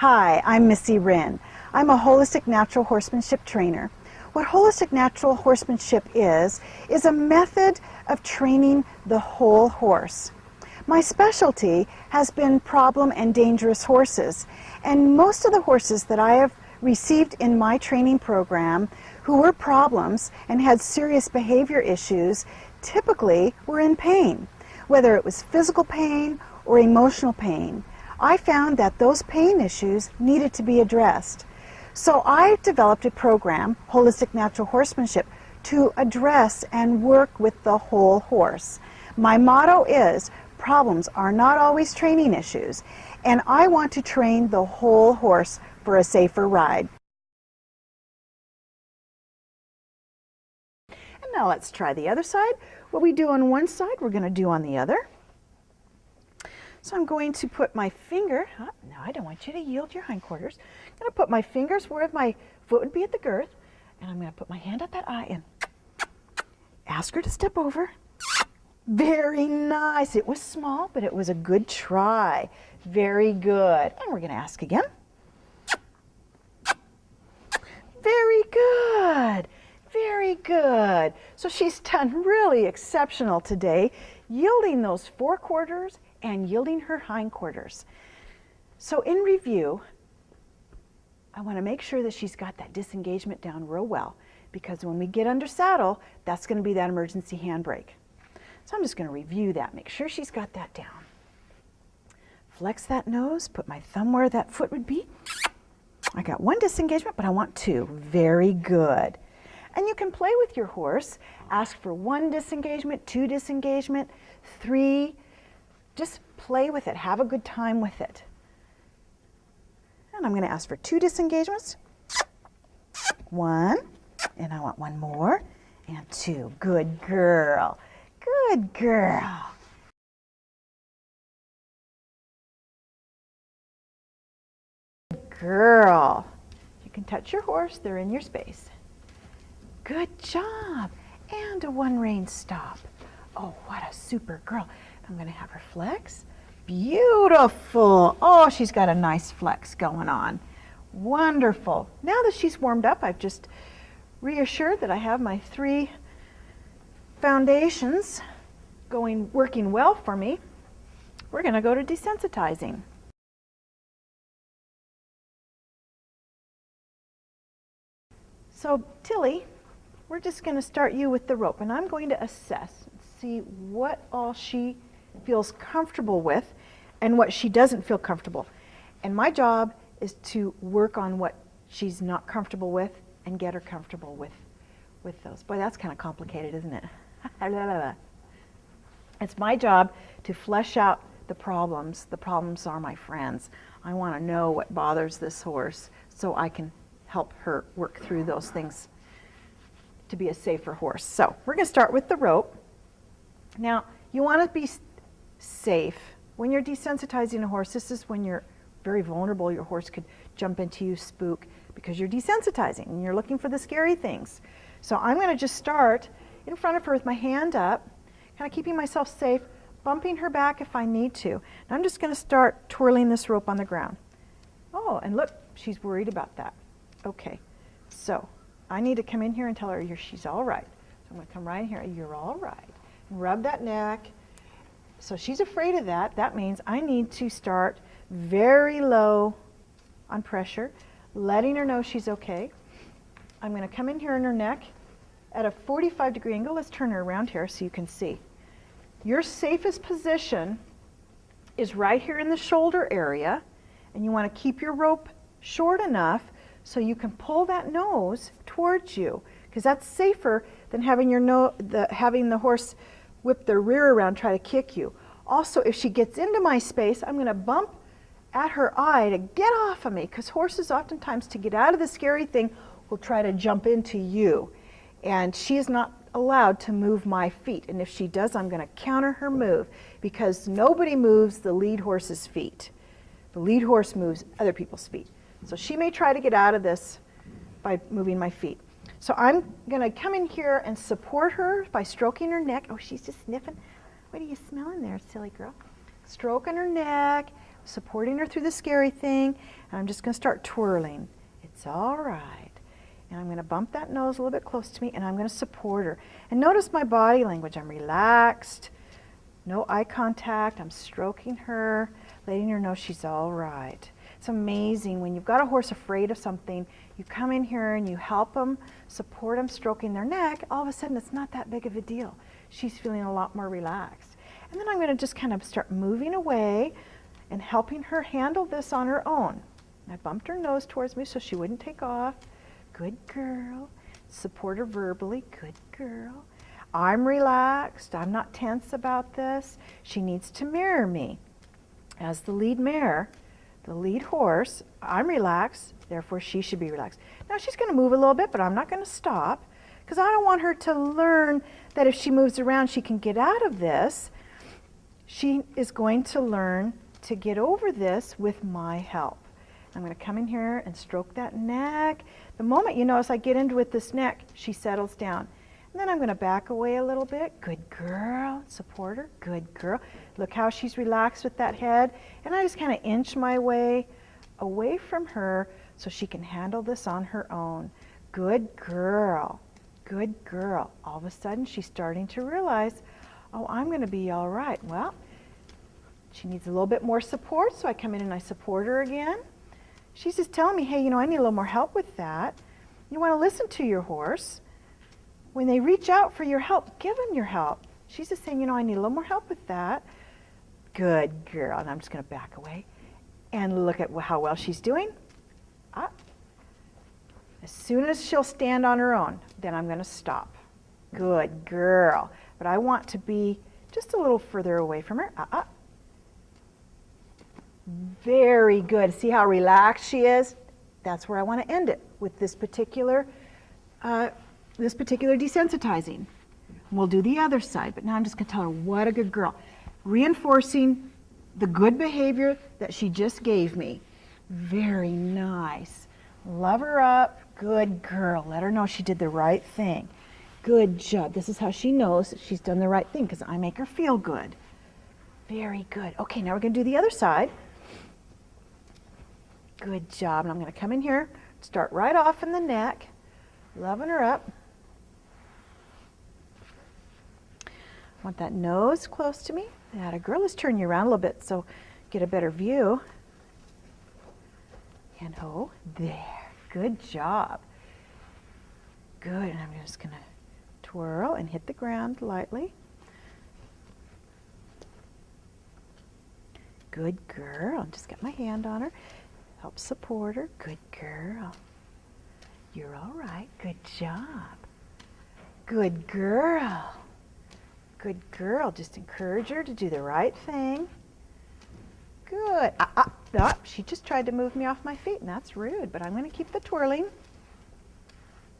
Hi, I'm Missy Wryn. I'm a holistic natural horsemanship trainer. What holistic natural horsemanship is a method of training the whole horse. My specialty has been problem and dangerous horses, and most of the horses that I have received in my training program who were problems and had serious behavior issues typically were in pain, whether it was physical pain or emotional pain. I found that those pain issues needed to be addressed. So I developed a program, Holistic Natural Horsemanship, to address and work with the whole horse. My motto is, problems are not always training issues, and I want to train the whole horse for a safer ride. And now let's try the other side. What we do on one side, we're going to do on the other. So I'm going to put my finger, no, I don't want you to yield your hindquarters. I'm going to put my fingers where my foot would be at the girth, and I'm going to put my hand at that eye and ask her to step over. Very nice. It was small, but it was a good try. Very good. And we're going to ask again. Very good. Very good. So she's done really exceptional today, yielding those forequarters and yielding her hindquarters. So in review, I want to make sure that she's got that disengagement down real well, because when we get under saddle, that's going to be that emergency handbrake. So I'm just going to review that, make sure she's got that down. Flex that nose, put my thumb where that foot would be. I got one disengagement, but I want two. Very good. And you can play with your horse. Ask for one disengagement, two disengagement, three. Just play with it. Have a good time with it. And I'm going to ask for two disengagements. One, and I want one more, and two. Good girl. Good girl. Good girl. You can touch your horse. They're in your space. Good job. And a one rein stop. Oh, what a super girl. I'm going to have her flex. Beautiful. Oh, she's got a nice flex going on. Wonderful. Now that she's warmed up, I've just reassured that I have my three foundations working well for me. We're going to go to desensitizing. So, Tilly, we're just going to start you with the rope, and I'm going to assess and see what all she feels comfortable with and what she doesn't feel comfortable. And my job is to work on what she's not comfortable with and get her comfortable with those. Boy, that's kind of complicated, isn't it? It's my job to flesh out the problems. The problems are my friends. I want to know what bothers this horse so I can help her work through those things to be a safer horse. So we're going to start with the rope. Now, you want to be safe. When you're desensitizing a horse, this is when you're very vulnerable. Your horse could jump into you, spook, because you're desensitizing and you're looking for the scary things. So I'm going to just start in front of her with my hand up, kind of keeping myself safe, bumping her back if I need to. And I'm just going to start twirling this rope on the ground. Oh, and look, she's worried about that. Okay, so I need to come in here and tell her she's all right. So I'm going to come right in here. You're all right. And rub that neck. So she's afraid of that. That means I need to start very low on pressure, letting her know she's okay. I'm going to come in here in her neck at a 45-degree angle. Let's turn her around here so you can see. Your safest position is right here in the shoulder area, and you want to keep your rope short enough so you can pull that nose towards you, because that's safer than having having the horse whip their rear around, try to kick you. Also, if she gets into my space, I'm going to bump at her eye to get off of me, because horses oftentimes, to get out of the scary thing, will try to jump into you. And she is not allowed to move my feet. And if she does, I'm going to counter her move, because nobody moves the lead horse's feet. The lead horse moves other people's feet. So she may try to get out of this by moving my feet. So I'm going to come in here and support her by stroking her neck. Oh, she's just sniffing. What are you smelling there, silly girl? Stroking her neck, supporting her through the scary thing, and I'm just going to start twirling. It's all right. And I'm going to bump that nose a little bit close to me, and I'm going to support her. And notice my body language. I'm relaxed, no eye contact. I'm stroking her, letting her know she's all right. It's amazing when you've got a horse afraid of something, you come in here and you help them, support them, stroking their neck, all of a sudden it's not that big of a deal. She's feeling a lot more relaxed. And then I'm going to just kind of start moving away and helping her handle this on her own. I bumped her nose towards me so she wouldn't take off. Good girl. Support her verbally. Good girl. I'm relaxed. I'm not tense about this. She needs to mirror me. As the lead mare, the lead horse, I'm relaxed, therefore she should be relaxed. Now she's going to move a little bit, but I'm not going to stop because I don't want her to learn that if she moves around she can get out of this. She is going to learn to get over this with my help. I'm going to come in here and stroke that neck. The moment you notice I get into with this neck, she settles down. And then I'm going to back away a little bit. Good girl. Support her. Good girl. Look how she's relaxed with that head. And I just kind of inch my way away from her so she can handle this on her own. Good girl. Good girl. All of a sudden she's starting to realize, oh, I'm going to be all right. Well, she needs a little bit more support, so I come in and I support her again. She's just telling me, hey, I need a little more help with that. You want to listen to your horse. When they reach out for your help, give them your help. She's just saying, I need a little more help with that. Good girl. And I'm just going to back away. And look at how well she's doing. As soon as she'll stand on her own, then I'm going to stop. Good girl. But I want to be just a little further away from her. Very good. See how relaxed she is? That's where I want to end it with this particular desensitizing. We'll do the other side, but now I'm just going to tell her what a good girl. Reinforcing the good behavior that she just gave me. Very nice. Love her up. Good girl. Let her know she did the right thing. Good job. This is how she knows that she's done the right thing because I make her feel good. Very good. Okay, now we're going to do the other side. Good job. And I'm going to come in here, start right off in the neck, loving her up. Want that nose close to me. That a girl. Let's turn you around a little bit so get a better view. And there. Good job. Good. And I'm just going to twirl and hit the ground lightly. Good girl. Just got my hand on her. Help support her. Good girl. You're all right. Good job. Good girl. Good girl. Just encourage her to do the right thing. Good. She just tried to move me off my feet, and that's rude, but I'm going to keep the twirling.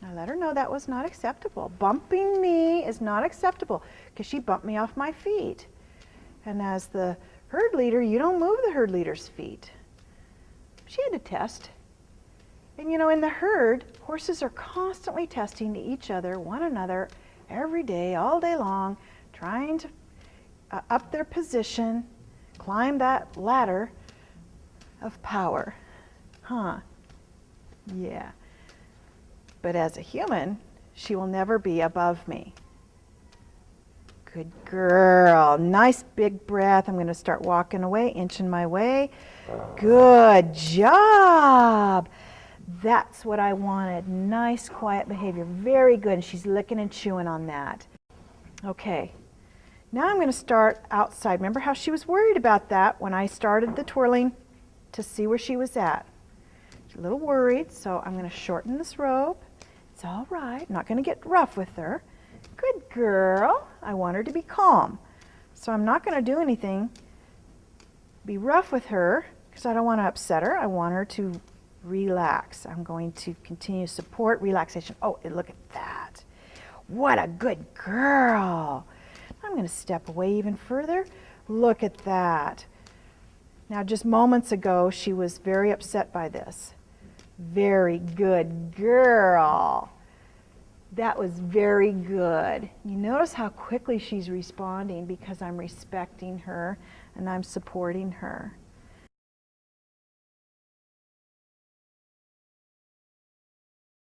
Now let her know that was not acceptable. Bumping me is not acceptable because she bumped me off my feet. And as the herd leader, you don't move the herd leader's feet. She had to test. And in the herd, horses are constantly testing each other, one another, every day, all day long, trying to up their position, climb that ladder of power. Yeah. But as a human, she will never be above me. Good girl. Nice big breath. I'm going to start walking away, inching my way. Good job. That's what I wanted. Nice, quiet behavior. Very good. And she's licking and chewing on that. Okay. Now I'm going to start outside. Remember how she was worried about that when I started the twirling to see where she was at. She's a little worried, so I'm going to shorten this rope. It's all right. I'm not going to get rough with her. Good girl. I want her to be calm. So I'm not going to do anything, be rough with her, because I don't want to upset her. I want her to relax. I'm going to continue support, relaxation. Oh, and look at that. What a good girl. I'm going to step away even further. Look at that. Now, just moments ago, she was very upset by this. Very good girl. That was very good. You notice how quickly she's responding because I'm respecting her and I'm supporting her.